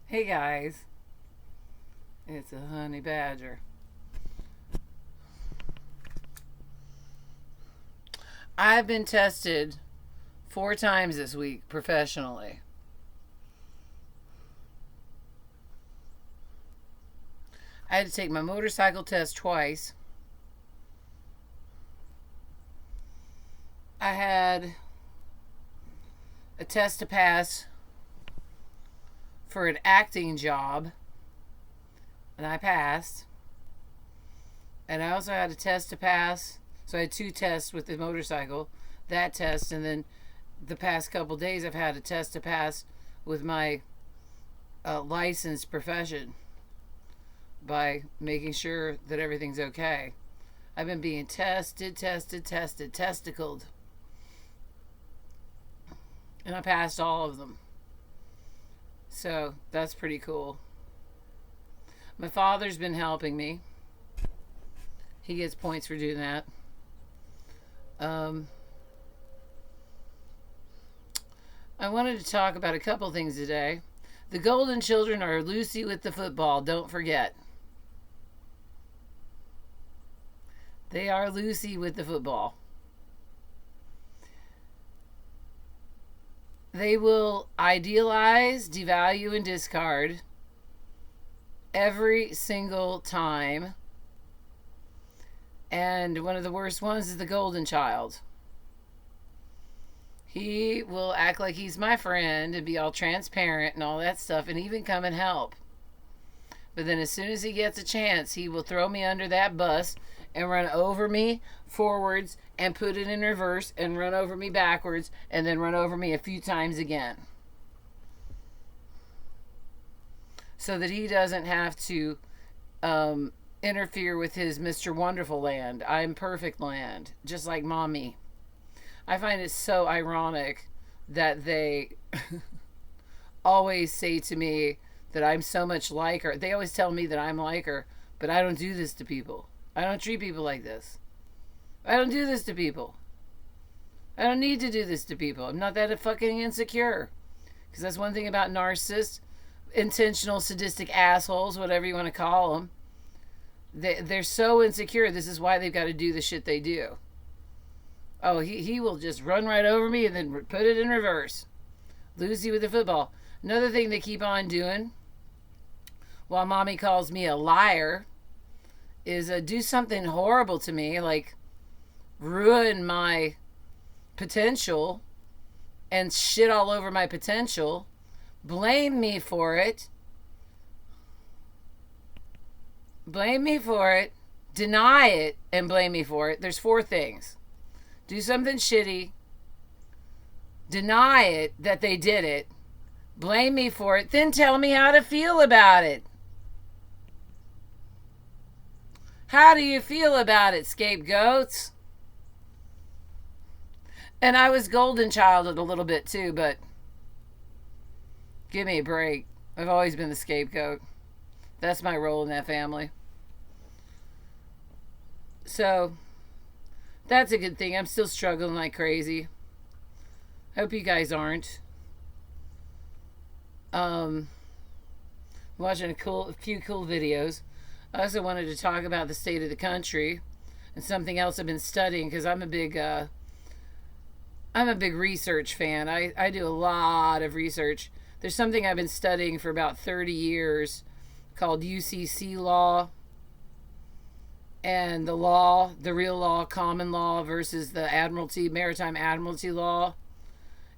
Hey guys, it's a honey badger. I've been tested 4 times this week professionally. I had to take my motorcycle test twice. I had a test to pass for an acting job, and I passed. And I also had a test to pass. So I had 2 tests with the motorcycle, that test, and then the past couple days I've had a test to pass with my licensed profession by making sure that everything's okay. I've been being testicled, and I passed all of them. So that's pretty cool. My father's been helping me. He gets points for doing that. I wanted to talk about a couple things today. The Golden Children are Lucy with the football, don't forget. They are Lucy with the football. They will idealize, devalue, and discard every single time. And one of the worst ones is the golden child. He will act like he's my friend and be all transparent and all that stuff and even come and help. But then as soon as he gets a chance, he will throw me under that bus and run over me forwards and put it in reverse and run over me backwards and then run over me a few times again. So that he doesn't have to interfere with his Mr. Wonderful land. I'm perfect land, just like mommy. I find it so ironic that they always say to me that I'm so much like her. They always tell me that I'm like her, but I don't do this to people. I don't treat people like this. I don't do this to people. I don't need to do this to people. I'm not that fucking insecure. Because that's one thing about narcissists, intentional sadistic assholes, whatever you want to call them. They're so insecure. This is why they've got to do the shit they do. Oh, he will just run right over me and then put it in reverse. Lucy with the football. Another thing they keep on doing, while mommy calls me a liar, is do something horrible to me, like ruin my potential and shit all over my potential, blame me for it, deny it, and blame me for it. There's 4 things. Do something shitty, deny it that they did it, blame me for it, then tell me how to feel about it. How do you feel about it, scapegoats? And I was golden childed a little bit too, but give me a break. I've always been the scapegoat. That's my role in that family. So that's a good thing. I'm still struggling like crazy. Hope you guys aren't. Watching a few cool videos. I also wanted to talk about the state of the country and something else I've been studying because I'm a big research fan. I do a lot of research. There's something I've been studying for about 30 years called UCC law. And the real law, common law versus the maritime admiralty law.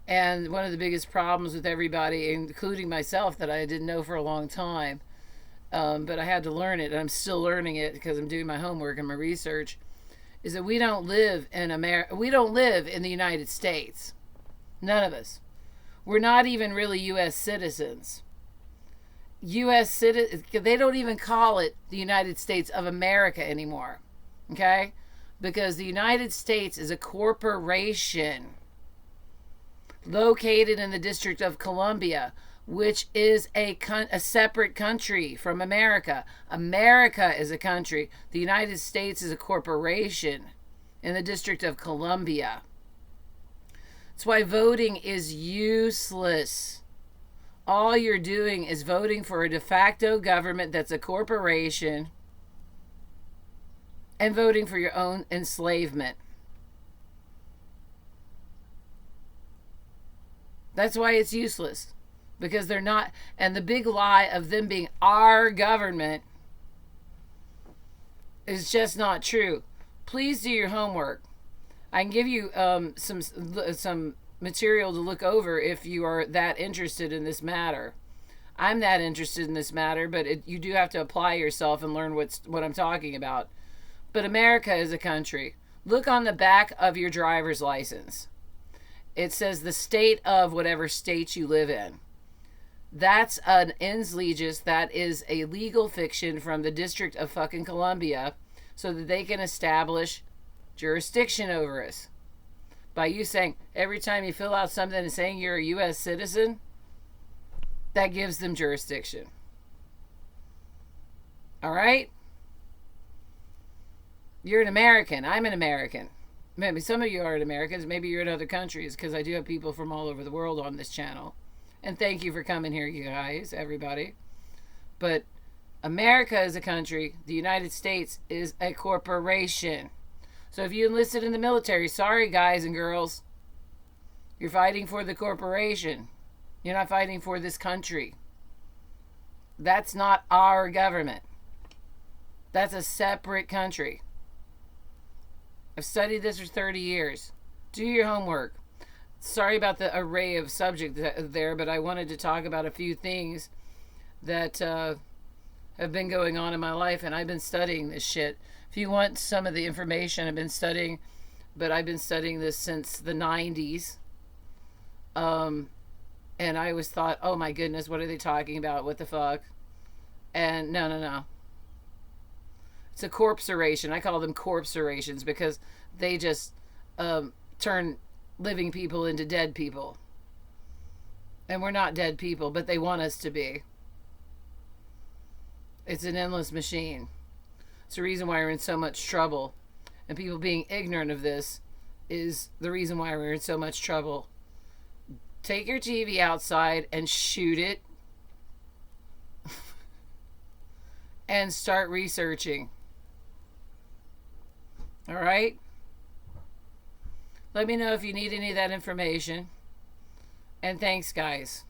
And one of the biggest problems with everybody, including myself, that I didn't know for a long time, but I had to learn it, and I'm still learning it because I'm doing my homework and my research, is that we don't live in the United States. None of us. We're not even really U.S. citizens. They don't even call it the United States of America anymore, okay? Because the United States is a corporation located in the District of Columbia, which is a separate country from America. America is a country. The United States is a corporation in the District of Columbia. That's why voting is useless. all you're doing is voting for a de facto government that's a corporation and voting for your own enslavement. That's why it's useless. Because they're not, and the big lie of them being our government is just not true. Please do your homework. I can give you some material to look over if you are that interested in this matter. I'm that interested in this matter, but you do have to apply yourself and learn what I'm talking about. But America is a country. Look on the back of your driver's license. It says the state of whatever state you live in. That's an ens legis. That is a legal fiction from the District of fucking Columbia so that they can establish jurisdiction over us. By you saying, every time you fill out something and saying you're a U.S. citizen, that gives them jurisdiction. All right? You're an American. I'm an American. Maybe some of you aren't Americans. Maybe you're in other countries, because I do have people from all over the world on this channel. And thank you for coming here, you guys, everybody. But America is a country. The United States is a corporation. So if you enlisted in the military, sorry, guys and girls. You're fighting for the corporation. You're not fighting for this country. That's not our government. That's a separate country. I've studied this for 30 years. Do your homework. Sorry about the array of subjects there, but I wanted to talk about a few things that have been going on in my life, and I've been studying this shit. If you want some of the information I've been studying, but I've been studying this since the 90s. And I always thought, oh my goodness, what are they talking about? What the fuck? And no. It's a corpsoration. I call them corpsorations because they just turn living people into dead people. And we're not dead people, but they want us to be. It's an endless machine. It's the reason why we're in so much trouble. And people being ignorant of this is the reason why we're in so much trouble. Take your TV outside and shoot it. And start researching. All right? Let me know if you need any of that information. And thanks, guys.